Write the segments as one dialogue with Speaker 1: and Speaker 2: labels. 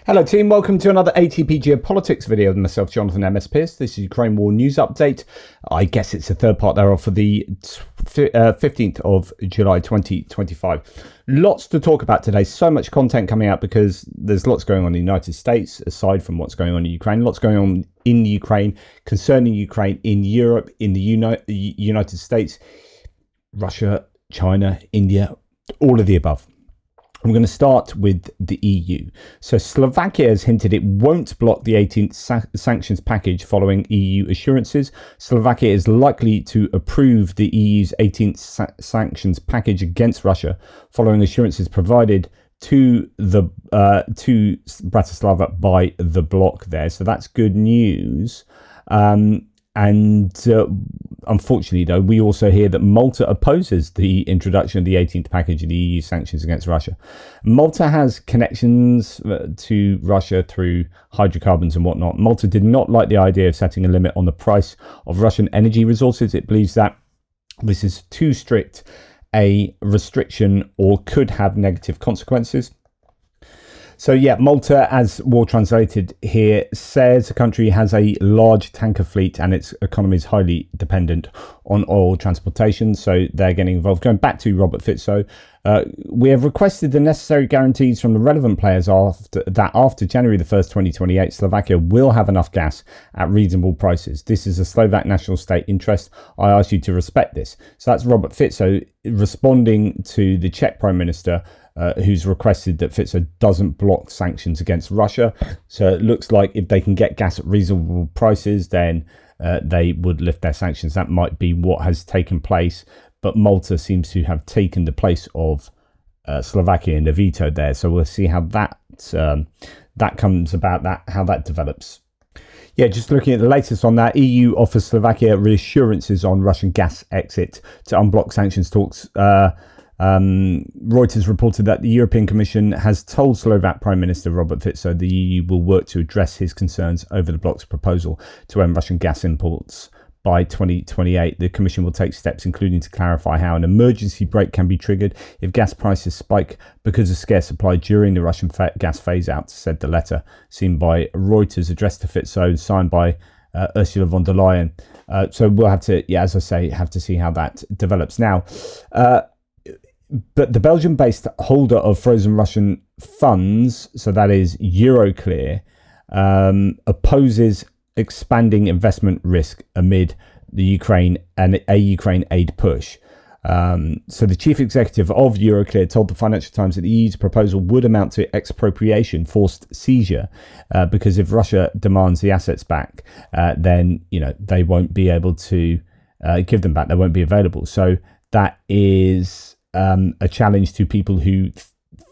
Speaker 1: Hello team, welcome to another ATP Geopolitics video with myself, Jonathan MS Pearce. This is Ukraine War News Update. I guess it's the third part thereof for the 15th of July 2025. Lots to talk about today, so much content coming out because there's lots going on in the United States, aside from what's going on in Ukraine. Lots going on in Ukraine, concerning Ukraine in Europe, in the United States, Russia, China, India, all of the above. I'm going to start with the EU. So Slovakia has hinted it won't block the 18th sanctions package following EU assurances. Slovakia is likely to approve the EU's 18th sanctions package against Russia following assurances provided to Bratislava by the bloc there. So that's good news. Unfortunately, though, we also hear that Malta opposes the introduction of the 18th package of the EU sanctions against Russia. Malta has connections to Russia through hydrocarbons and whatnot. Malta did not like the idea of setting a limit on the price of Russian energy resources. It believes that this is too strict a restriction or could have negative consequences. So yeah, Malta, as War Translated here says, the country has a large tanker fleet and its economy is highly dependent on oil transportation. So they're getting involved. Going back to Robert Fico, we have requested the necessary guarantees from the relevant players after January the 1st, 2028, Slovakia will have enough gas at reasonable prices. This is a Slovak national state interest. I ask you to respect this. So that's Robert Fico responding to the Czech Prime Minister, who's requested that Fico doesn't block sanctions against Russia. So it looks like if they can get gas at reasonable prices, then they would lift their sanctions. That might be what has taken place. But Malta seems to have taken the place of Slovakia in the veto there. So we'll see how that comes about, how that develops. Yeah, just looking at the latest on that, EU offers Slovakia reassurances on Russian gas exit to unblock sanctions talks. Reuters reported that the European Commission has told Slovak Prime Minister Robert Fico the EU will work to address his concerns over the bloc's proposal to end Russian gas imports by 2028. The Commission will take steps including to clarify how an emergency brake can be triggered if gas prices spike because of scarce supply during the Russian gas phase-out, said the letter seen by Reuters, addressed to Fico, signed by Ursula von der Leyen. So we'll have to, as I say, have to see how that develops. Now, but the Belgian-based holder of frozen Russian funds, so that is Euroclear, opposes expanding investment risk amid the Ukraine aid push. So the chief executive of Euroclear told the Financial Times that the EU's proposal would amount to expropriation, forced seizure, because if Russia demands the assets back, then they won't be able to give them back. They won't be available. So that is a challenge to people who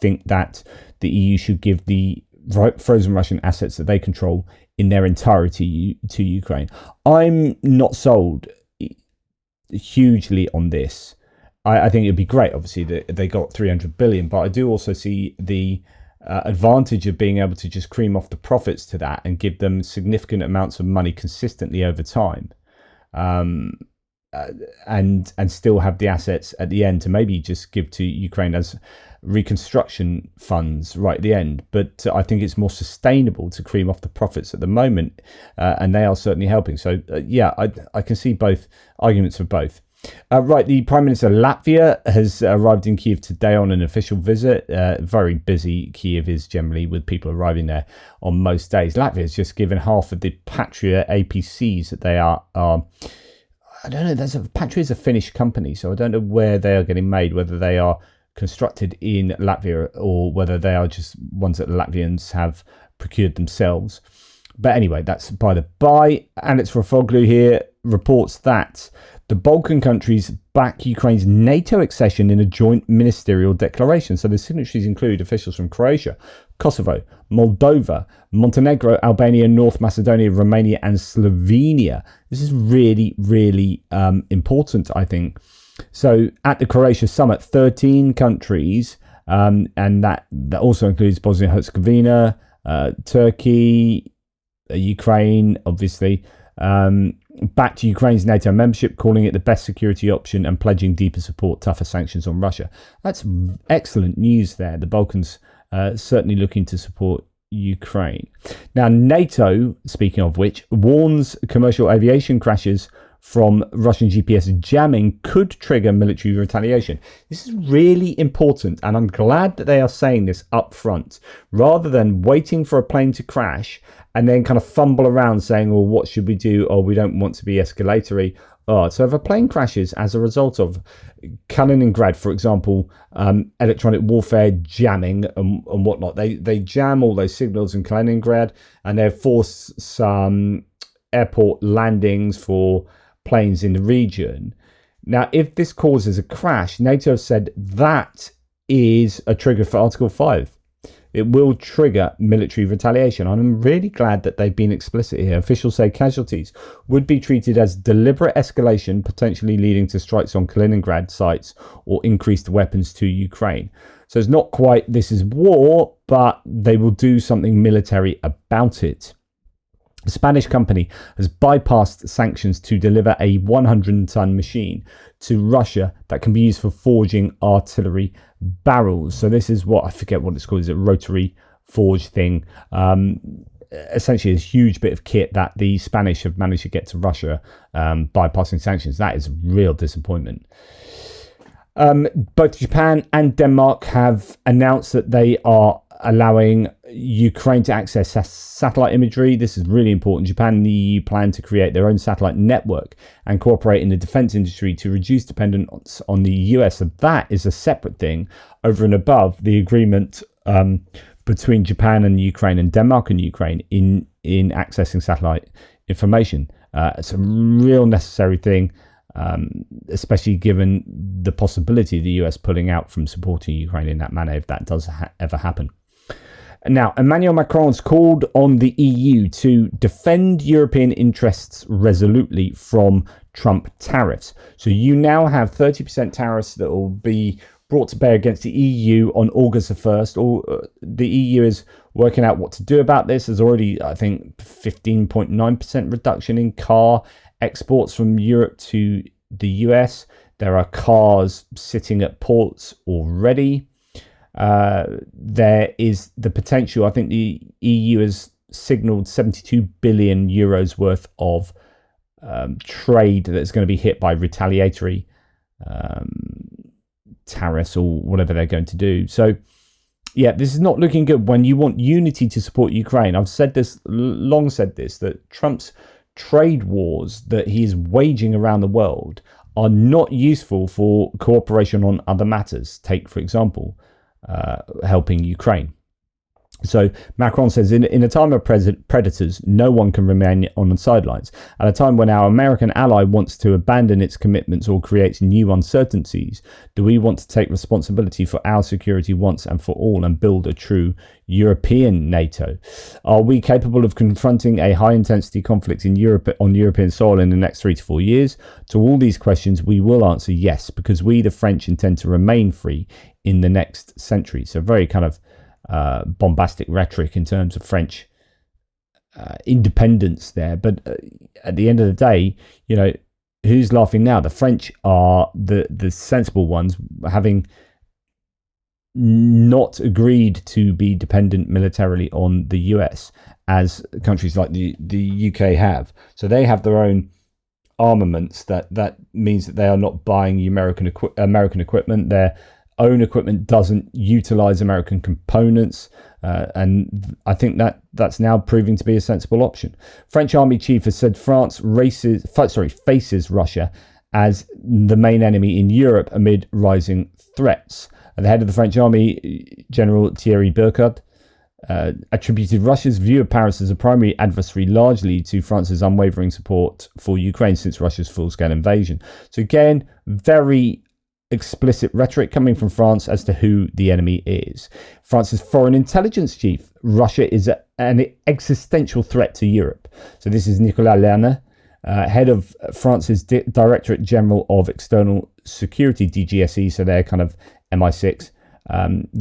Speaker 1: think that the EU should give the frozen Russian assets that they control in their entirety to Ukraine. I'm not sold hugely on this. I think it'd be great, obviously, that they got 300 billion, but I do also see the advantage of being able to just cream off the profits to that and give them significant amounts of money consistently over time. And still have the assets at the end to maybe just give to Ukraine as reconstruction funds right at the end. But I think it's more sustainable to cream off the profits at the moment, and they are certainly helping. So I can see both arguments for both. Right, the Prime Minister of Latvia has arrived in Kiev today on an official visit. Very busy Kiev is generally, with people arriving there on most days. Latvia has just given half of the Patria APCs that they are I don't know. Patria is a Finnish company, so I don't know where they are getting made, whether they are constructed in Latvia or whether they are just ones that the Latvians have procured themselves. But anyway, that's by the by. Alex Rafoglu here reports that the Balkan countries back Ukraine's NATO accession in a joint ministerial declaration. So the signatories include officials from Croatia, Kosovo, Moldova, Montenegro, Albania, North Macedonia, Romania, and Slovenia. This is really, really important, I think. So at the Croatia summit, 13 countries, and that also includes Bosnia and Herzegovina, Turkey, Ukraine, obviously, back to Ukraine's NATO membership, calling it the best security option and pledging deeper support, tougher sanctions on Russia. That's excellent news there. The Balkans certainly looking to support Ukraine. Now, NATO, speaking of which, warns commercial aviation crashes from Russian GPS jamming could trigger military retaliation. This is really important, and I'm glad that they are saying this up front, rather than waiting for a plane to crash and then kind of fumble around saying, well, what should we do? Oh, we don't want to be escalatory. So if a plane crashes as a result of Kaliningrad, for example, electronic warfare jamming and whatnot, they jam all those signals in Kaliningrad, and they force some airport landings for planes in the region. Now, if this causes a crash, NATO have said that is a trigger for Article 5. It will trigger military retaliation. I'm really glad that they've been explicit here. Officials say casualties would be treated as deliberate escalation, potentially leading to strikes on Kaliningrad sites or increased weapons to Ukraine. So it's not quite this is war, but they will do something military about it. A Spanish company has bypassed sanctions to deliver a 100-ton machine to Russia that can be used for forging artillery barrels. So this is what, I forget what it's called, is it rotary forge thing? Essentially a huge bit of kit that the Spanish have managed to get to Russia bypassing sanctions. That is a real disappointment. Both Japan and Denmark have announced that they are allowing Ukraine to access satellite imagery. This is really important. Japan and the EU plan to create their own satellite network and cooperate in the defense industry to reduce dependence on the US. So that is a separate thing over and above the agreement between Japan and Ukraine and Denmark and Ukraine in accessing satellite information. It's a real necessary thing, especially given the possibility of the US pulling out from supporting Ukraine in that manner if that does ever happen. Now, Emmanuel Macron's called on the EU to defend European interests resolutely from Trump tariffs. So you now have 30% tariffs that will be brought to bear against the EU on August the 1st. The EU is working out what to do about this. There's already, I think, 15.9% reduction in car exports from Europe to the US. There are cars sitting at ports already. There is the potential, I think the EU has signaled 72 billion euros worth of trade that's going to be hit by retaliatory tariffs or whatever they're going to do. So, yeah, this is not looking good when you want unity to support Ukraine. I've said this, long said this, that Trump's trade wars that he's waging around the world are not useful for cooperation on other matters. Take, for example, helping Ukraine. So Macron says, in a time of predators, no one can remain on the sidelines. At a time when our American ally wants to abandon its commitments or creates new uncertainties, do we want to take responsibility for our security once and for all and build a true European NATO? Are we capable of confronting a high-intensity conflict in Europe on European soil in the next 3 to 4 years? To all these questions, we will answer yes, because we, the French, intend to remain free in the next century. So very kind of bombastic rhetoric in terms of French independence there. But at the end of the day, you know, who's laughing now? The French are the sensible ones, having not agreed to be dependent militarily on the US as countries like the UK have. So they have their own armaments. That means that they are not buying American equipment. Their own equipment doesn't utilize American components, and I think that's now proving to be a sensible option. French army chief has said France faces Russia as the main enemy in Europe amid rising threats. And the head of the French army, General Thierry Burkhardt, attributed Russia's view of Paris as a primary adversary largely to France's unwavering support for Ukraine since Russia's full-scale invasion. So again, very explicit rhetoric coming from France as to who the enemy is. France's foreign intelligence chief, Russia is an existential threat to Europe. So this is Nicolas Lerner, head of France's Directorate General of External Security, DGSE, so they're kind of MI6.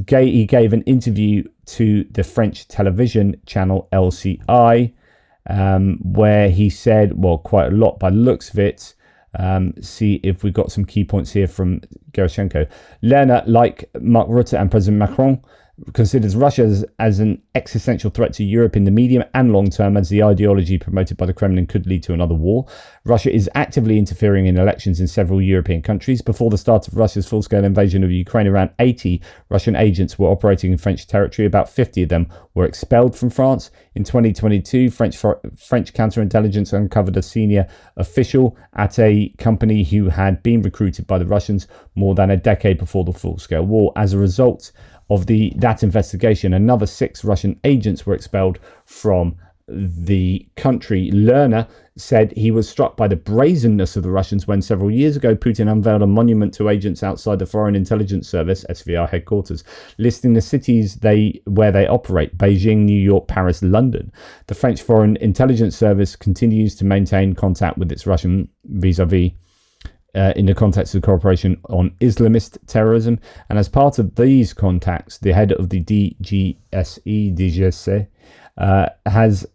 Speaker 1: He gave an interview to the French television channel LCI, where he said, well, quite a lot by the looks of it. See if we've got some key points here from Gerashenko. Lerner, like Mark Rutte and President Macron, considers Russia as an existential threat to Europe in the medium and long term, as the ideology promoted by the Kremlin could lead to another war. Russia is actively interfering in elections in several European countries. Before the start of Russia's full-scale invasion of Ukraine, around 80 Russian agents were operating in French territory. About 50 of them were expelled from France. In 2022, French counterintelligence uncovered a senior official at a company who had been recruited by the Russians more than a decade before the full-scale war. As a result of that investigation, another 6 Russian agents were expelled from the country. Lerner said he was struck by the brazenness of the Russians when several years ago Putin unveiled a monument to agents outside the Foreign Intelligence Service (SVR) headquarters, listing the cities where they operate: Beijing, New York, Paris, London. The French Foreign Intelligence Service continues to maintain contact with its Russian vis-a-vis in the context of cooperation on Islamist terrorism. And as part of these contacts, the head of the DGSE has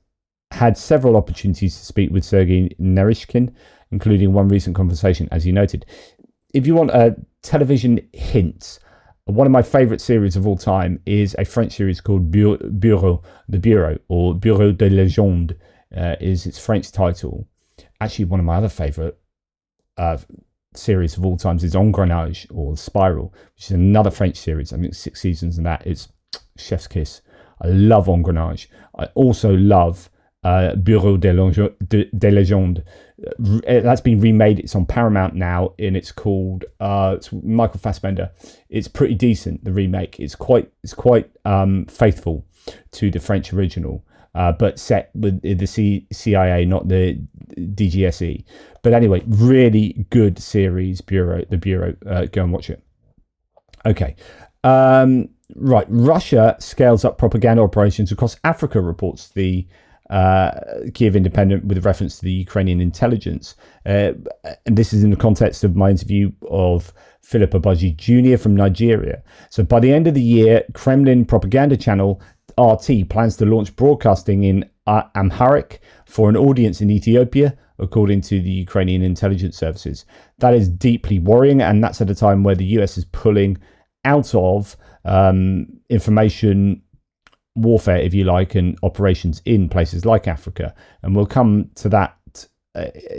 Speaker 1: had several opportunities to speak with Sergei Naryshkin, including one recent conversation, as you noted. If you want a television hint, one of my favourite series of all time is a French series called Bureau, or Bureau de Légende, is its French title. Actually, one of my other favourite series of all times is Engrenage, or Spiral, which is another French series. I think 6 seasons, and that is chef's kiss. I love Engrenage. I also love Bureau de Légende. That's been remade. It's on Paramount now, and it's called it's Michael Fassbender. It's pretty decent, the remake. It's quite faithful to the French original, but set with the CIA, not the DGSE. But anyway, really good series, the Bureau. Go and watch it. Okay. Right. Russia scales up propaganda operations across Africa, reports the Kiev Independent with reference to the Ukrainian intelligence. And this is in the context of my interview of Philip Abaji Jr. from Nigeria. So by the end of the year, Kremlin propaganda channel RT plans to launch broadcasting in Amharic for an audience in Ethiopia, according to the Ukrainian intelligence services. That is deeply worrying, and that's at a time where the US is pulling out of information warfare, if you like, and operations in places like Africa. And we'll come to that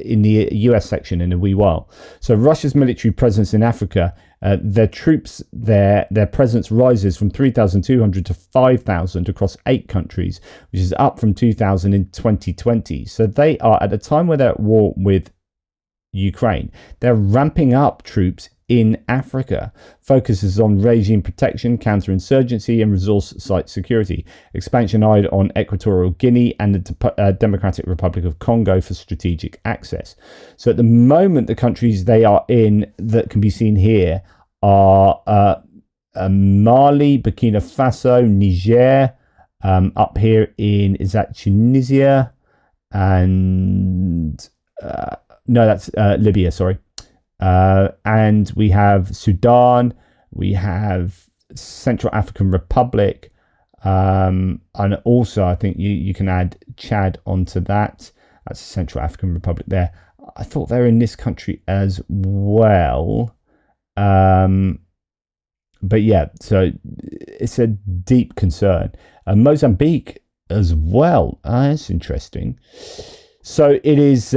Speaker 1: in the US section in a wee while. So Russia's military presence in Africa, their troops, their presence rises from 3,200 to 5,000 across 8 countries, which is up from 2,000 in 2020. So they are, at a time where they're at war with Ukraine, they're ramping up troops in Africa. Focuses on regime protection, counterinsurgency, and resource site security. Expansion eyed on Equatorial Guinea and the Democratic Republic of Congo for strategic access. So at the moment, the countries they are in that can be seen here are Mali, Burkina Faso, Niger, up here is that Tunisia, and no, that's Libya, sorry. And we have Sudan, we have Central African Republic, and also I think you can add Chad onto that. That's Central African Republic there. I thought they're in this country as well. But yeah, so it's a deep concern. Mozambique as well. That's interesting. So it is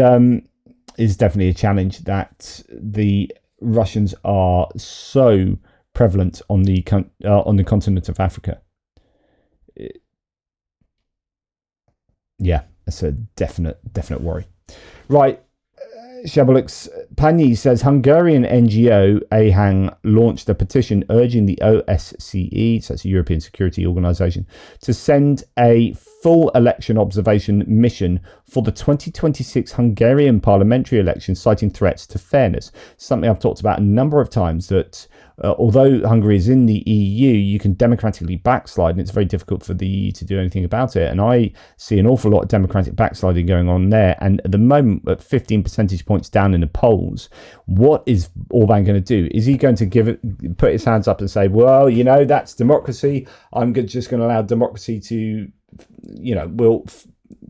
Speaker 1: definitely a challenge that the Russians are so prevalent on the continent of Africa. Yeah, it's a definite worry. Right. Geopolitics. Pani says Hungarian NGO AHANG launched a petition urging the OSCE, so that's a European Security Organization, to send a full election observation mission for the 2026 Hungarian parliamentary election, citing threats to fairness. Something I've talked about a number of times, that although Hungary is in the EU, you can democratically backslide, and it's very difficult for the EU to do anything about it. And I see an awful lot of democratic backsliding going on there. And at the moment, at 15 percentage points down in the polls, what is Orban going to do? Is he going to put his hands up and say, well, that's democracy. I'm just going to allow democracy to,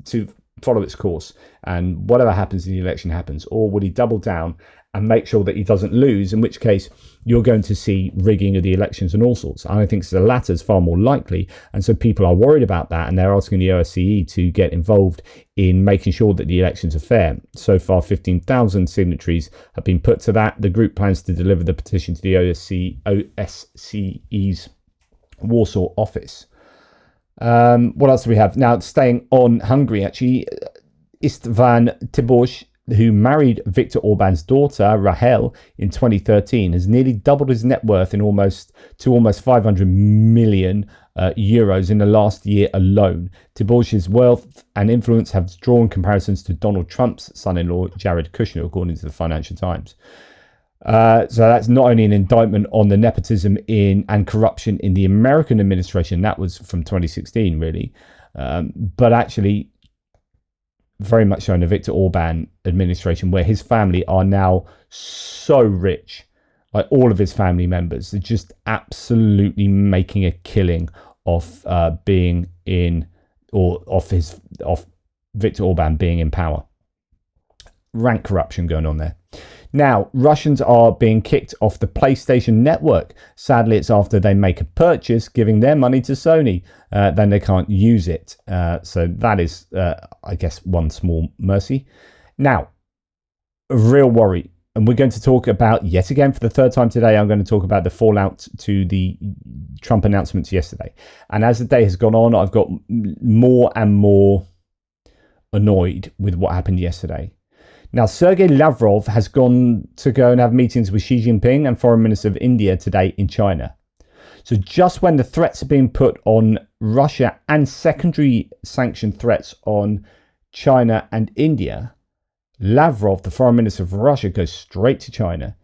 Speaker 1: to follow its course, and whatever happens in the election happens? Or would he double down and make sure that he doesn't lose, in which case you're going to see rigging of the elections and all sorts. And I think the latter is far more likely. And so people are worried about that, and they're asking the OSCE to get involved in making sure that the elections are fair. So far, 15,000 signatories have been put to that. The group plans to deliver the petition to the OSCE's Warsaw office. What else do we have? Now, staying on Hungary, actually, István Tibors, who married Viktor Orban's daughter, Rahel, in 2013, has nearly doubled his net worth to almost 500 million euros in the last year alone. Tibors's wealth and influence have drawn comparisons to Donald Trump's son-in-law, Jared Kushner, according to the Financial Times. So that's not only an indictment on the nepotism and corruption in the American administration, that was from 2016, really, but actually very much so in the Viktor Orban administration, where his family are now so rich, like all of his family members are just absolutely making a killing off being in, or off Viktor Orban being in power. Rank corruption going on there. Now, Russians are being kicked off the PlayStation network. Sadly, it's after they make a purchase, giving their money to Sony. Then they can't use it. So that is, I guess, one small mercy. Now, a real worry. And we're going to talk about, yet again, for the third time today, I'm going to talk about the fallout to the Trump announcements yesterday. And as the day has gone on, I've got more and more annoyed with what happened yesterday. Now, Sergei Lavrov has gone to go and have meetings with Xi Jinping and Foreign Minister of India today in China. So just when the threats are being put on Russia and secondary sanction threats on China and India, Lavrov, the Foreign Minister of Russia, goes straight to China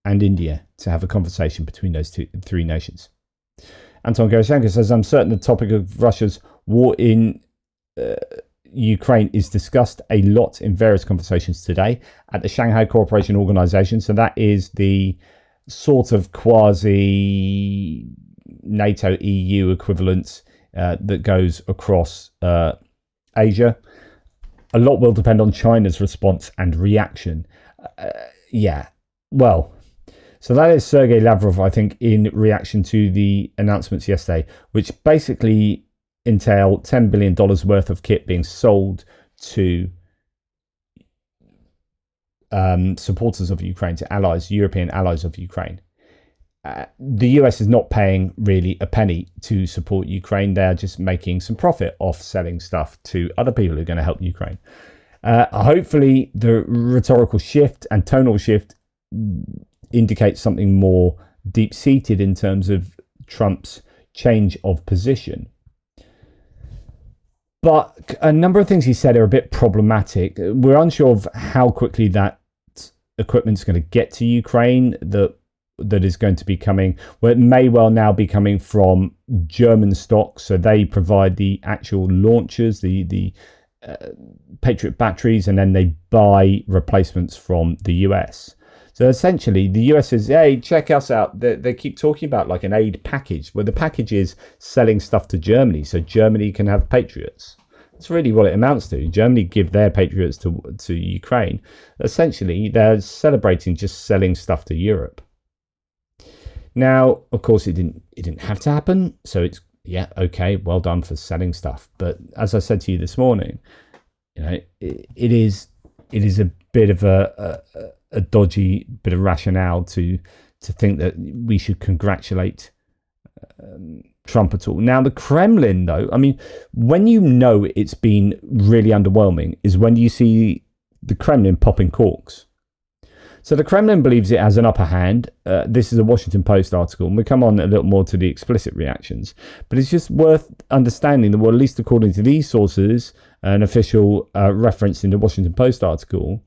Speaker 1: and India to have a conversation between those three nations. Anton Gerashenko says, I'm certain the topic of Russia's war in Ukraine is discussed a lot in various conversations today at the Shanghai Cooperation Organization. So that is the sort of quasi NATO EU equivalent that goes across Asia. A lot will depend on China's response and reaction. So that is Sergei Lavrov, I think, in reaction to the announcements yesterday, which basically entail $10 billion worth of kit being sold to supporters of Ukraine, to allies, European allies of Ukraine. The US is not paying really a penny to support Ukraine. They're just making some profit off selling stuff to other people who are going to help Ukraine. Hopefully the rhetorical shift and tonal shift indicates something more deep-seated in terms of Trump's change of position. But a number of things he said are a bit problematic. We're unsure of how quickly that equipment's going to get to Ukraine, that is going to be coming. Well, it may well now be coming from German stock. So they provide the actual launchers, the Patriot batteries, and then they buy replacements from the US. So essentially, the US says, hey, check us out. They keep talking about like an aid package, where the package is selling stuff to Germany so Germany can have Patriots. That's really what it amounts to. Germany give their Patriots to Ukraine. Essentially, they're celebrating just selling stuff to Europe. Now, of course, it didn't have to happen. So it's, okay, well done for selling stuff. But as I said to you this morning, it is a bit of a dodgy bit of rationale to think that we should congratulate Trump at all. Now, the Kremlin, though, I mean, when you know it's been really underwhelming is when you see the Kremlin popping corks. So the Kremlin believes it has an upper hand. This is a Washington Post article, and we'll come on a little more to the explicit reactions. But it's just worth understanding that, well, at least according to these sources, an official reference in the Washington Post article,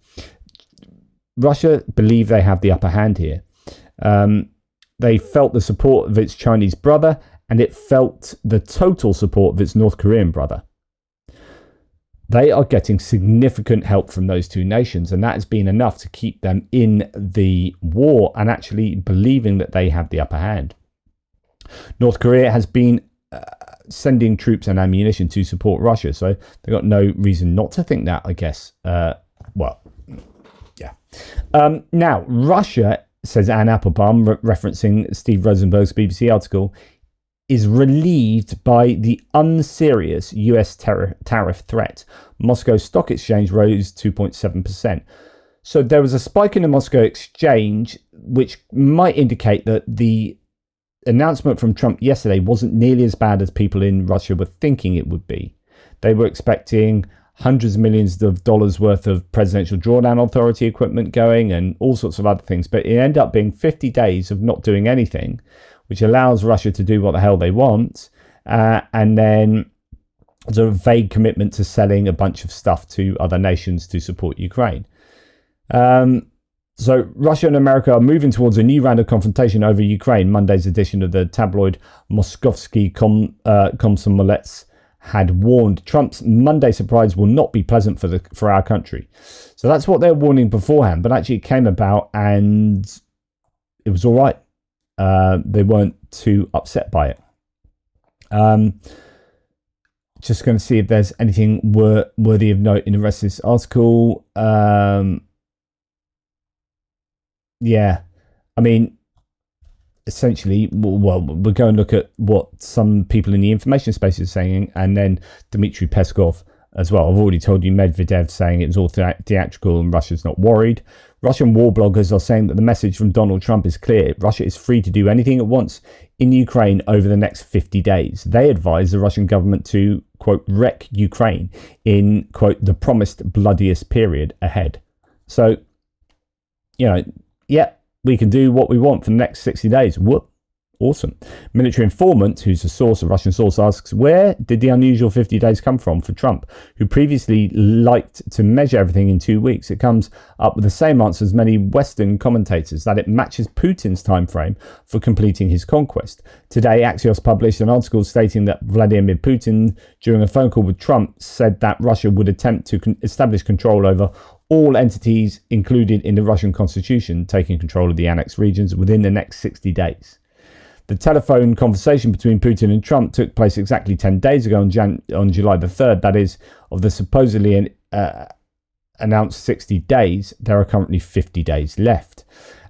Speaker 1: Russia believe they have the upper hand here. They felt the support of its Chinese brother, and it felt the total support of its North Korean brother. They are getting significant help from those two nations, and that has been enough to keep them in the war and actually believing that they have the upper hand. North Korea has been sending troops and ammunition to support Russia, so they've got no reason not to think that, I guess. Yeah. Now, Russia, says Anne Applebaum, referencing Steve Rosenberg's BBC article, is relieved by the unserious US tariff threat. Moscow Stock Exchange rose 2.7%. So there was a spike in the Moscow exchange, which might indicate that the announcement from Trump yesterday wasn't nearly as bad as people in Russia were thinking it would be. They were expecting hundreds of millions of dollars worth of presidential drawdown authority equipment going and all sorts of other things. But it ended up being 50 days of not doing anything, which allows Russia to do what the hell they want. And then sort of vague commitment to selling a bunch of stuff to other nations to support Ukraine. So Russia and America are moving towards a new round of confrontation over Ukraine. Monday's edition of the tabloid Moskovsky Komsomolets had warned Trump's Monday surprise will not be pleasant for our country. So that's what they're warning beforehand, but actually it came about and it was all right. They weren't too upset by it. Just going to see if there's anything worthy of note in the rest of this article. Yeah, I mean, essentially, well, we'll go and look at what some people in the information space are saying, and then Dmitry Peskov as well. I've already told you Medvedev saying it was all theatrical and Russia's not worried. Russian war bloggers are saying that the message from Donald Trump is clear. Russia is free to do anything it wants in Ukraine over the next 50 days. They advise the Russian government to, quote, wreck Ukraine in, quote, the promised bloodiest period ahead. So, yeah, we can do what we want for the next 60 days. Whoop. Awesome. Military informant, who's a source, a Russian source, asks, where did the unusual 50 days come from for Trump, who previously liked to measure everything in 2 weeks? It comes up with the same answer as many Western commentators, that it matches Putin's time frame for completing his conquest. Today, Axios published an article stating that Vladimir Putin, during a phone call with Trump, said that Russia would attempt to establish control over all entities included in the Russian constitution, taking control of the annexed regions within the next 60 days. The telephone conversation between Putin and Trump took place exactly 10 days ago on July the 3rd. That is, of the supposedly announced 60 days, there are currently 50 days left.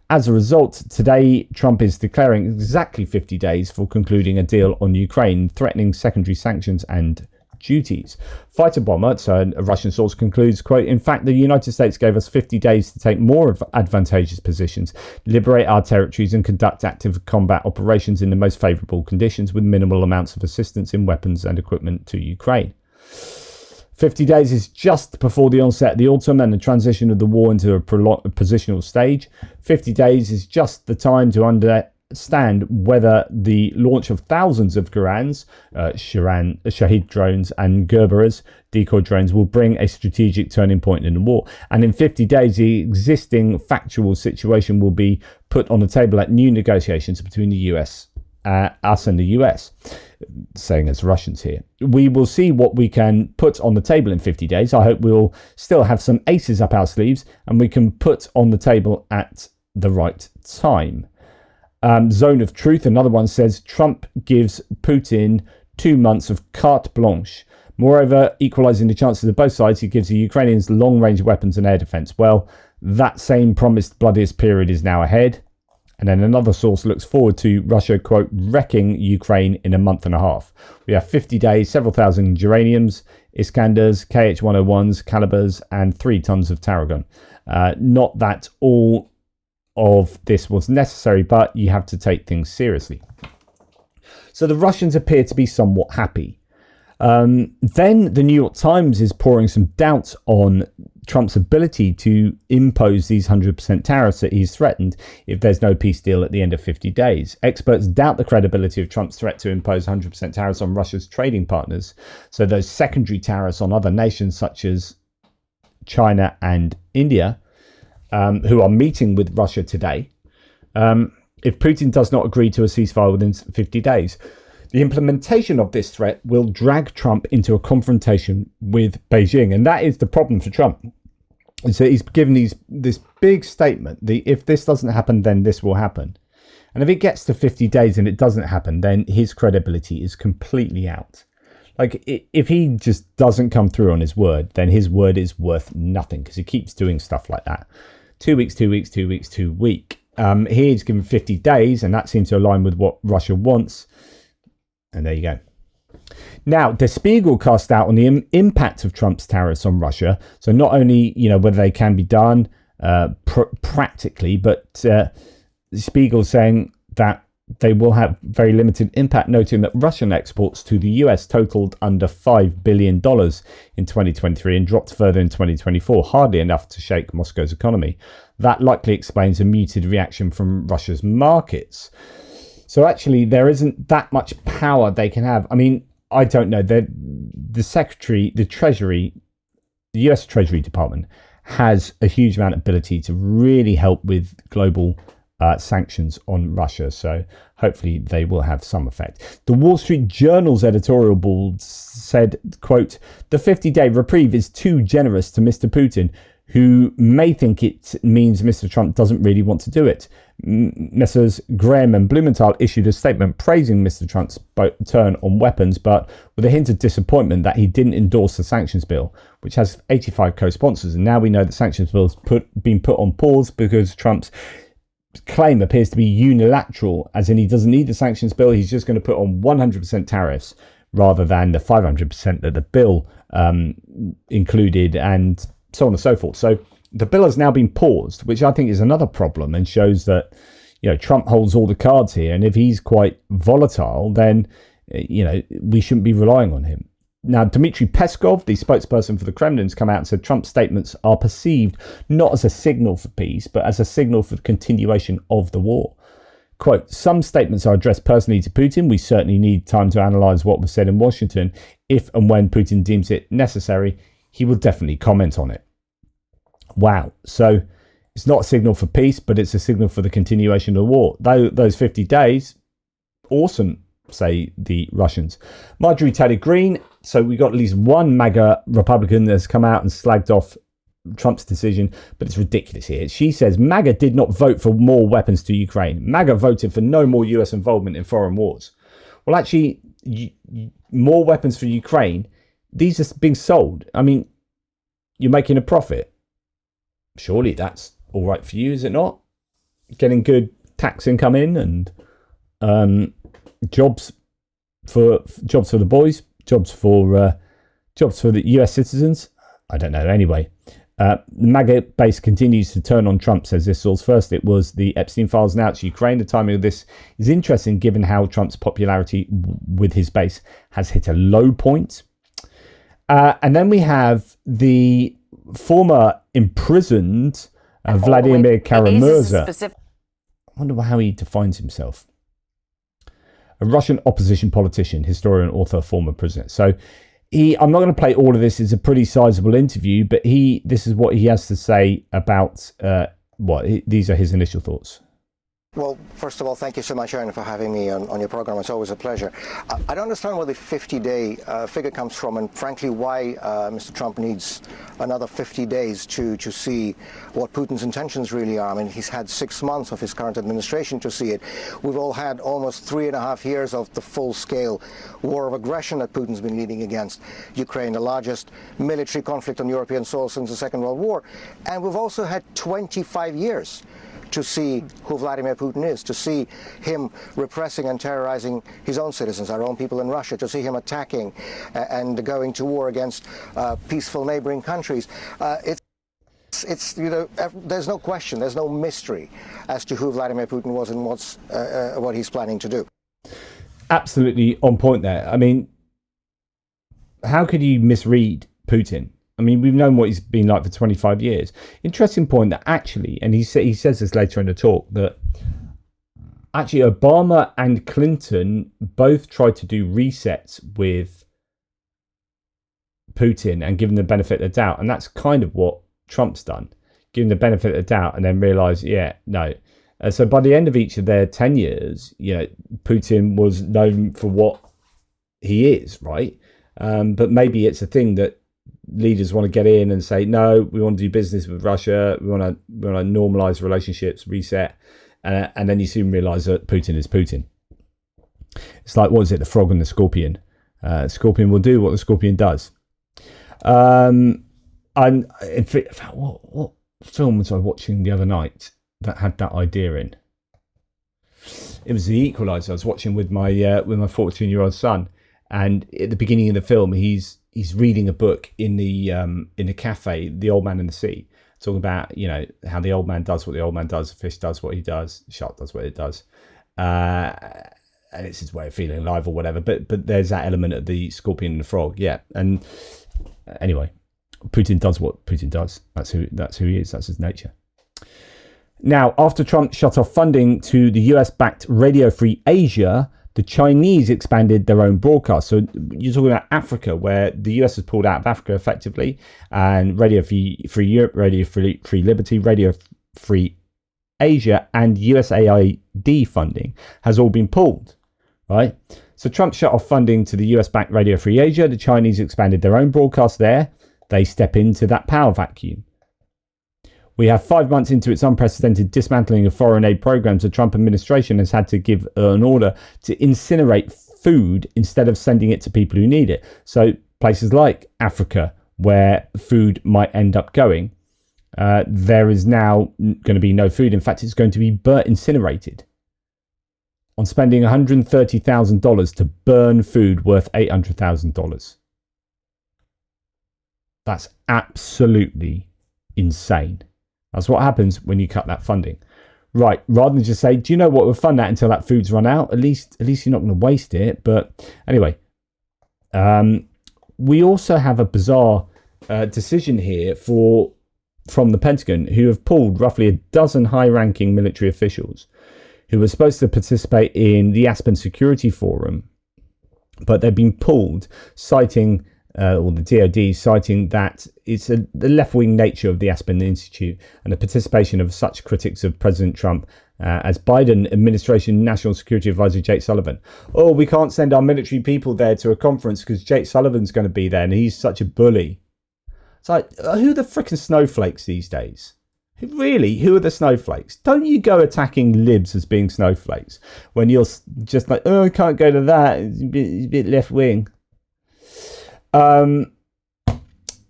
Speaker 1: As a result, today Trump is declaring exactly 50 days for concluding a deal on Ukraine, threatening secondary sanctions and duties. Fighter bomber, so a Russian source concludes, quote, in fact, the United States gave us 50 days to take more advantageous positions, liberate our territories and conduct active combat operations in the most favourable conditions with minimal amounts of assistance in weapons and equipment to Ukraine. 50 days is just before the onset of the autumn and the transition of the war into a positional stage. 50 days is just the time to understand whether the launch of thousands of Garans, Shahid drones and Gerberas decoy drones will bring a strategic turning point in the war. And in 50 days, the existing factual situation will be put on the table at new negotiations between the US, us and the US, saying as Russians here. We will see what we can put on the table in 50 days. I hope we'll still have some aces up our sleeves and we can put on the table at the right time. Zone of Truth, another one, says Trump gives Putin 2 months of carte blanche. Moreover, equalising the chances of both sides, he gives the Ukrainians long-range weapons and air defence. Well, that same promised bloodiest period is now ahead. And then another source looks forward to Russia, quote, wrecking Ukraine in a month and a half. We have 50 days, several thousand geraniums, Iskanders, KH-101s, Calibers, and 3 tons of Tarragon. Not that all of this was necessary, but you have to take things seriously. So the Russians appear to be somewhat happy. Then the New York Times is pouring some doubt on Trump's ability to impose these 100% tariffs that he's threatened if there's no peace deal at the end of 50 days. Experts doubt the credibility of Trump's threat to impose 100% tariffs on Russia's trading partners. So those secondary tariffs on other nations such as China and India, who are meeting with Russia today, if Putin does not agree to a ceasefire within 50 days. The implementation of this threat will drag Trump into a confrontation with Beijing. And that is the problem for Trump. And so he's given this big statement, if this doesn't happen, then this will happen. And if it gets to 50 days and it doesn't happen, then his credibility is completely out. Like, if he just doesn't come through on his word, then his word is worth nothing, because he keeps doing stuff like that. 2 weeks, 2 weeks, 2 weeks, 2 week. Here he's given 50 days, and that seems to align with what Russia wants. And there you go. Now, Der Spiegel cast out on the impact of Trump's tariffs on Russia. So not only, whether they can be done practically, but the Spiegel saying that they will have very limited impact, noting that Russian exports to the US totaled under $5 billion in 2023 and dropped further in 2024, hardly enough to shake Moscow's economy. That likely explains a muted reaction from Russia's markets. So actually, there isn't that much power they can have. I mean, I don't know. The Secretary, the Treasury, the US Treasury Department has a huge amount of ability to really help with global sanctions on Russia. So hopefully they will have some effect. The Wall Street Journal's editorial board said, quote, "The 50-day reprieve is too generous to Mr. Putin, who may think it means Mr. Trump doesn't really want to do it." Messrs. Graham and Blumenthal issued a statement praising Mr. Trump's turn on weapons, but with a hint of disappointment that he didn't endorse the sanctions bill, which has 85 co-sponsors. And now we know the sanctions bill has been put on pause because Trump's claim appears to be unilateral, as in he doesn't need the sanctions bill. He's just going to put on 100% tariffs rather than the 500% that the bill included, and so on and so forth. So the bill has now been paused, which I think is another problem and shows that, Trump holds all the cards here. And if he's quite volatile, then, we shouldn't be relying on him. Now, Dmitry Peskov, the spokesperson for the Kremlin, has come out and said Trump's statements are perceived not as a signal for peace, but as a signal for the continuation of the war. Quote, "Some statements are addressed personally to Putin. We certainly need time to analyze what was said in Washington. If and when Putin deems it necessary, he will definitely comment on it." Wow. So it's not a signal for peace, but it's a signal for the continuation of the war. Those 50 days, awesome, say the Russians. Marjorie Taylor Greene. So we got at least one MAGA Republican that's come out and slagged off Trump's decision, but it's ridiculous here. She says MAGA did not vote for more weapons to Ukraine. MAGA voted for no more US involvement in foreign wars. Well, actually, more weapons for Ukraine, these are being sold. I mean, you're making a profit. Surely that's all right for you, is it not? Getting good tax income in, and jobs for the boys, jobs for the US citizens. I don't know. Anyway, the MAGA base continues to turn on Trump, says this source. First, it was the Epstein files, now it's Ukraine. The timing of this is interesting given how Trump's popularity with his base has hit a low point. And then we have the former imprisoned Vladimir Kara-Murza. I wonder how he defines himself. A Russian opposition politician, historian, author, former prisoner. So I'm not going to play all of this. It's a pretty sizable interview, but this is what he has to say about these are his initial thoughts.
Speaker 2: Well, first of all, thank you so much, Aaron, for having me on your program. It's always a pleasure. I don't understand where the 50-day figure comes from, and frankly, why Mr. Trump needs another 50 days to see what Putin's intentions really are. I mean, he's had 6 months of his current administration to see it. We've all had almost 3.5 years of the full-scale war of aggression that Putin's been leading against Ukraine, the largest military conflict on European soil since the Second World War. And we've also had 25 years to see who Vladimir Putin is, to see him repressing and terrorizing his own citizens, our own people in Russia, to see him attacking and going to war against peaceful neighboring countries. It's there's no question, there's no mystery as to who Vladimir Putin was and what he's planning to do.
Speaker 1: Absolutely on point there. I mean, how could you misread Putin? I mean, we've known what he's been like for 25 years. Interesting point that actually, and he says this later in the talk, that actually Obama and Clinton both tried to do resets with Putin and give him the benefit of the doubt. And that's kind of what Trump's done, give him the benefit of the doubt and then realise, no. So by the end of each of their tenures, Putin was known for what he is, right? But maybe it's a thing that leaders want to get in and say, no, we want to do business with Russia. We want to normalize relationships, reset. And then you soon realize that Putin is Putin. It's like, what is it? The frog and the scorpion. Scorpion will do what the Scorpion does. And in fact, what film was I watching the other night that had that idea in? It was The Equalizer. I was watching with my 14-year-old son, and at the beginning of the film, he's reading a book in the cafe, The Old Man and the Sea, talking about how the old man does what the old man does, the fish does what he does, the shark does what it does, and it's his way of feeling alive or whatever. But there's that element of the scorpion and the frog, yeah. And anyway, Putin does what Putin does. That's who he is. That's his nature. Now, after Trump shut off funding to the US-backed Radio Free Asia, the Chinese expanded their own broadcast. So you're talking about Africa, where the US has pulled out of Africa effectively, and Radio Free Europe, Radio Free Liberty, Radio Free Asia, and USAID funding has all been pulled, right? So Trump shut off funding to the US-backed Radio Free Asia. The Chinese expanded their own broadcast there. They step into that power vacuum. We have 5 months into its unprecedented dismantling of foreign aid programs. The Trump administration has had to give an order to incinerate food instead of sending it to people who need it. So places like Africa, where food might end up going, there is now going to be no food. In fact, it's going to be incinerated. On spending $130,000 to burn food worth $800,000. That's absolutely insane. That's what happens when you cut that funding. Right, rather than just say, do you know what, we'll fund that until that food's run out, at least you're not going to waste it. But anyway, we also have a bizarre decision here from the Pentagon, who have pulled roughly a dozen high-ranking military officials who were supposed to participate in the Aspen Security Forum, but they've been pulled, citing or the DoD citing that it's the left-wing nature of the Aspen Institute and the participation of such critics of President Trump as Biden administration National Security Advisor Jake Sullivan. Oh, we can't send our military people there to a conference because Jake Sullivan's going to be there and he's such a bully. It's like, who are the frickin' snowflakes these days? Really, who are the snowflakes? Don't you go attacking libs as being snowflakes when you're just like, oh, I can't go to that, it's a bit left-wing.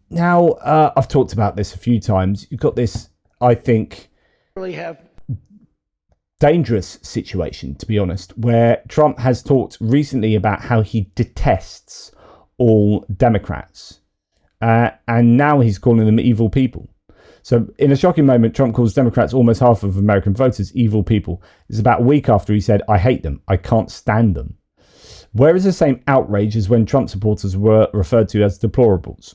Speaker 1: Now, I've talked about this a few times. You've got this, I think,
Speaker 3: really have
Speaker 1: dangerous situation, to be honest, where Trump has talked recently about how he detests all Democrats. And now he's calling them evil people. So in a shocking moment, Trump calls Democrats, almost half of American voters, evil people. It's about a week after he said, I hate them. I can't stand them. Where is the same outrage as when Trump supporters were referred to as deplorables?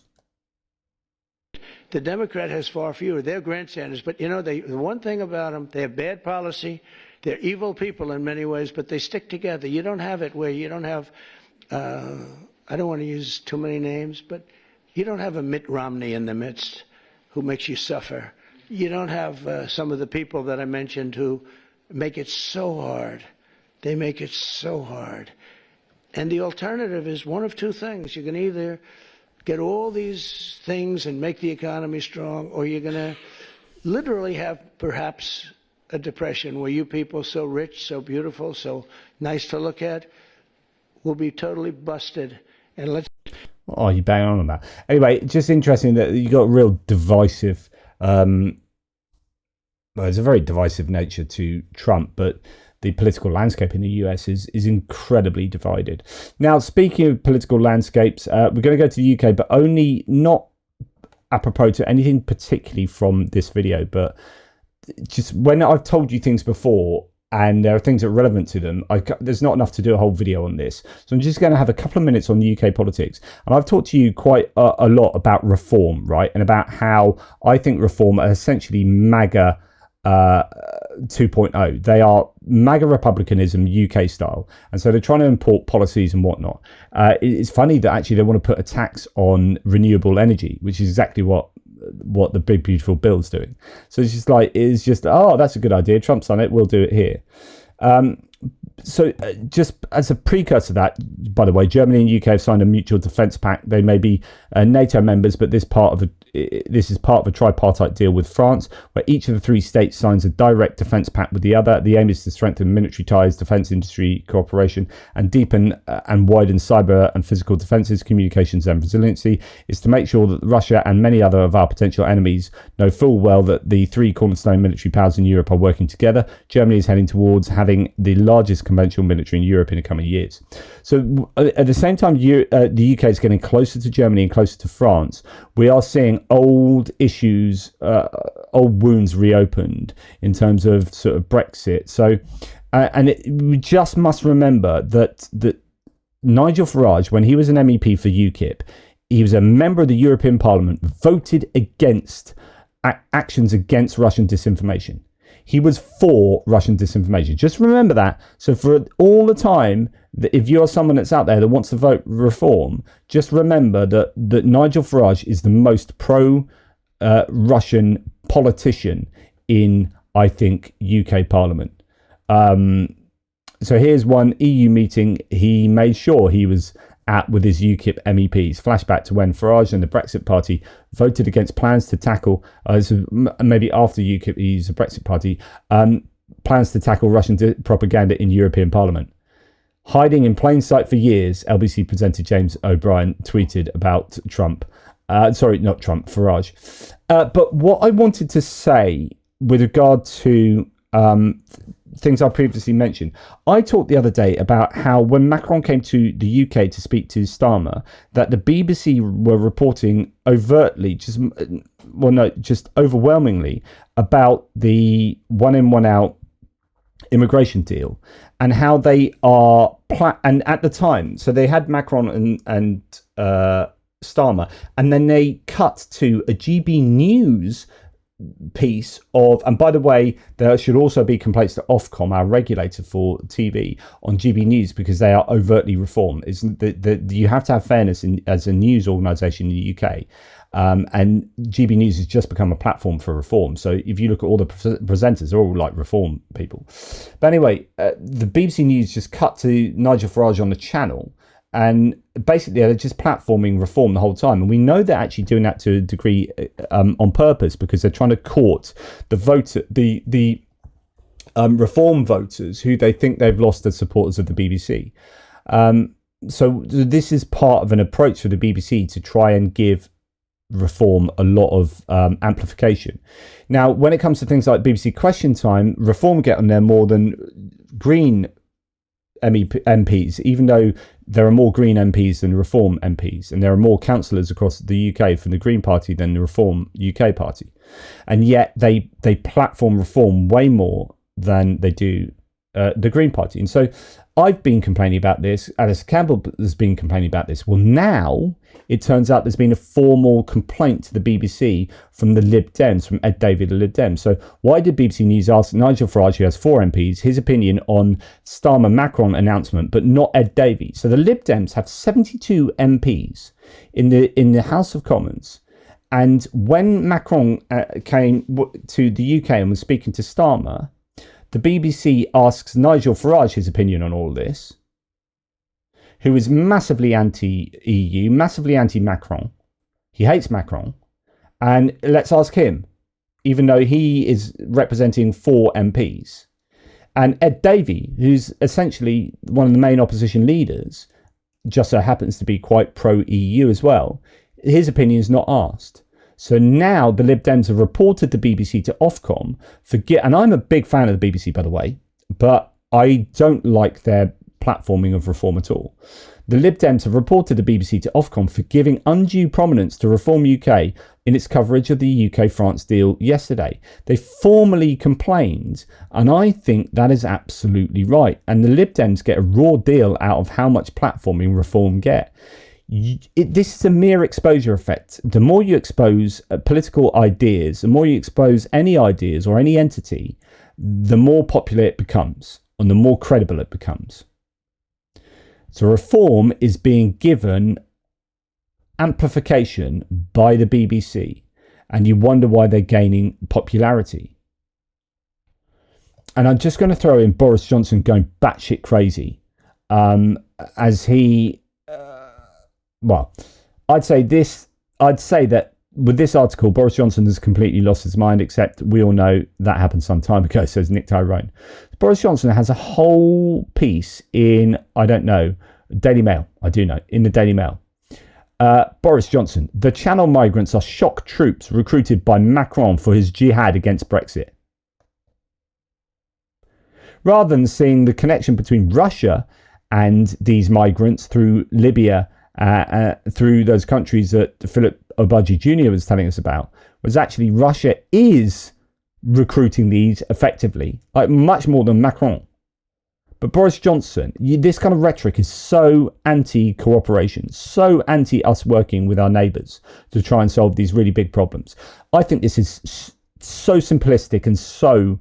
Speaker 3: The Democrat has far fewer. They're grandstanders. But, the one thing about them, they have bad policy. They're evil people in many ways, but they stick together. You don't have it where you don't have, I don't want to use too many names, but you don't have a Mitt Romney in the midst who makes you suffer. You don't have some of the people that I mentioned who make it so hard. They make it so hard. And the alternative is one of two things. You can either get all these things and make the economy strong, or you're going to literally have perhaps a depression where you people so rich, so beautiful, so nice to look at will be totally busted. And let's...
Speaker 1: Oh, you bang on about. Anyway, just interesting that you got a real divisive... well, there's a very divisive nature to Trump, but the political landscape in the US is incredibly divided. Now, speaking of political landscapes, we're going to go to the UK, but only not apropos to anything particularly from this video, but just when I've told you things before and there are things that are relevant to them, there's not enough to do a whole video on this. So I'm just going to have a couple of minutes on the UK politics. And I've talked to you quite a lot about reform, right? And about how I think reform are essentially MAGA 2.0. They are MAGA republicanism UK style, and so they're trying to import policies and whatnot. It's funny that actually they want to put a tax on renewable energy, which is exactly what the big beautiful bill's doing. So it's just oh, that's a good idea, Trump's done it, we'll do it here. So just as a precursor to that, by the way, Germany and UK have signed a mutual defence pact. They may be NATO members, but this is part of a tripartite deal with France, where each of the three states signs a direct defence pact with the other. The aim is to strengthen military ties, defence industry cooperation, and deepen and widen cyber and physical defences, communications and resiliency. Is to make sure that Russia and many other of our potential enemies know full well that the three cornerstone military powers in Europe are working together. Germany is heading towards having the largest conventional military in Europe in the coming years. So at the same time, the UK is getting closer to Germany and closer to France. We are seeing old issues, old wounds reopened in terms of sort of Brexit. So, we just must remember that Nigel Farage, when he was an MEP for UKIP, he was a member of the European Parliament, voted against actions against Russian disinformation. He was for Russian disinformation. Just remember that. So for all the time, that if you're someone that's out there that wants to vote reform, just remember that Nigel Farage is the most pro-Russian politician in, I think, UK Parliament. So here's one EU meeting he made sure he was at with his UKIP MEPs. Flashback to when Farage and the Brexit Party voted against plans to tackle, maybe after UKIP, he's a Brexit Party, plans to tackle Russian propaganda in European Parliament. Hiding in plain sight for years, LBC presenter James O'Brien tweeted about Trump. Sorry, not Trump, Farage. But what I wanted to say with regard to things I previously mentioned, I talked the other day about how when Macron came to the UK to speak to Starmer, that the BBC were reporting overtly, just overwhelmingly, about the one in, one out immigration deal, and how they are and at the time, so they had Macron and Starmer, and then they cut to a GB News piece of, and by the way, there should also be complaints to Ofcom, our regulator for TV, on GB News, because they are overtly reform. You have to have fairness as a news organisation in the UK, and GB News has just become a platform for reform. So if you look at all the presenters, they're all like reform people. But anyway, the BBC News just cut to Nigel Farage on the channel, and basically they're just platforming reform the whole time. And we know they're actually doing that to a degree on purpose, because they're trying to court the voter, the reform voters who they think they've lost as supporters of the BBC. So this is part of an approach for the BBC to try and give reform a lot of amplification. Now, when it comes to things like BBC Question Time, reform get on there more than Green MPs, even though there are more Green MPs than Reform MPs, and there are more councillors across the UK from the Green Party than the Reform UK Party, and yet they platform reform way more than they do the Green Party. And so I've been complaining about this, Alice Campbell has been complaining about this. Well, now it turns out there's been a formal complaint to the BBC from the Lib Dems, from Ed Davey, the Lib Dems. So why did BBC News ask Nigel Farage, who has 4 MPs, his opinion on Starmer-Macron announcement, but not Ed Davey? So the Lib Dems have 72 MPs in the House of Commons. And when Macron came to the UK and was speaking to Starmer, the BBC asks Nigel Farage his opinion on all this, who is massively anti-EU, massively anti-Macron. He hates Macron. And let's ask him, even though he is representing 4 MPs. And Ed Davey, who's essentially one of the main opposition leaders, just so happens to be quite pro-EU as well, his opinion is not asked. So now the Lib Dems have reported the BBC to Ofcom and I'm a big fan of the BBC, by the way, but I don't like their platforming of reform at all. The Lib Dems have reported the BBC to Ofcom for giving undue prominence to Reform UK in its coverage of the UK-France deal yesterday. They formally complained, and I think that is absolutely right. And the Lib Dems get a raw deal out of how much platforming Reform get. This is a mere exposure effect. The more you expose political ideas, the more you expose any ideas or any entity, the more popular it becomes and the more credible it becomes. So Reform is being given amplification by the BBC, and you wonder why they're gaining popularity. and I'm just going to throw in Boris Johnson going batshit crazy, as he, well, I'd say that with this article, Boris Johnson has completely lost his mind, except we all know that happened some time ago, says Nick Tyrone. Boris Johnson has a whole piece in, I don't know, Daily Mail. I do know, in the Daily Mail. Boris Johnson, the Channel migrants are shock troops recruited by Macron for his jihad against Brexit. Rather than seeing the connection between Russia and these migrants through Libya, through those countries that Philip Obagi Jr. was telling us about, was actually Russia is recruiting these effectively, like much more than Macron. But Boris Johnson, this kind of rhetoric is so anti-cooperation, so anti-us working with our neighbours to try and solve these really big problems. I think this is so simplistic and so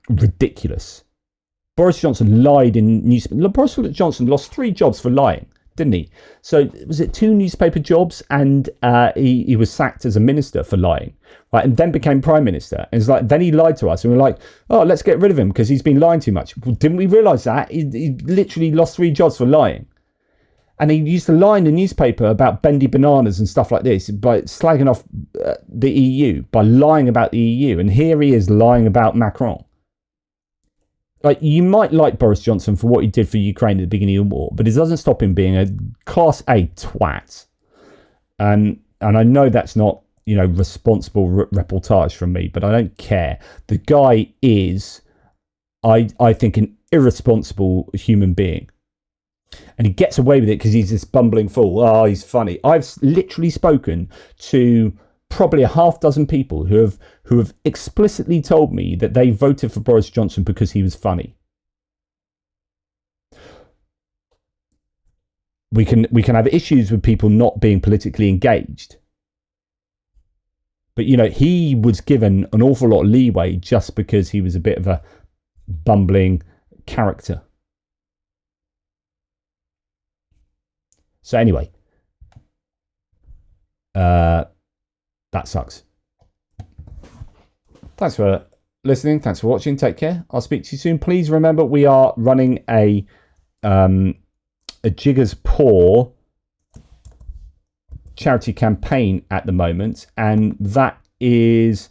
Speaker 1: ridiculous. Boris Johnson lied in newspaper. Boris Johnson lost 3 jobs for lying, didn't he? So was it 2 newspaper jobs, and he was sacked as a minister for lying, right? And then became prime minister. And it's like, then he lied to us, and we're like, oh, let's get rid of him because he's been lying too much. Well, didn't we realise that? He literally lost 3 jobs for lying. And he used to lie in the newspaper about bendy bananas and stuff like this by slagging off the EU, by lying about the EU. And here he is lying about Macron. Like, you might like Boris Johnson for what he did for Ukraine at the beginning of the war, but it doesn't stop him being a class A twat. And I know that's not, responsible reportage from me, but I don't care. The guy is, I think, an irresponsible human being. And he gets away with it because he's this bumbling fool. Oh, he's funny. I've literally spoken to probably a half dozen people who have explicitly told me that they voted for Boris Johnson because he was funny. We can have issues with people not being politically engaged, but he was given an awful lot of leeway just because he was a bit of a bumbling character. So anyway, that sucks. Thanks for listening. Thanks for watching. Take care. I'll speak to you soon. Please remember, we are running a Jigger's Paw charity campaign at the moment, and that is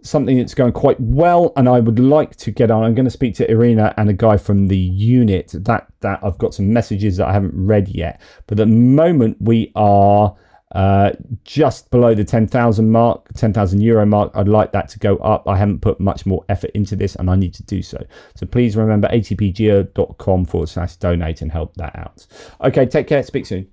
Speaker 1: something that's going quite well, and I would like to get on. I'm going to speak to Irina and a guy from the unit that I've got some messages that I haven't read yet, but at the moment we are just below the 10,000 mark, 10,000 euro mark. I'd like that to go up. I haven't put much more effort into this, and I need to do so. So please remember atpgeo.com/donate and help that out. Okay, take care. Speak soon.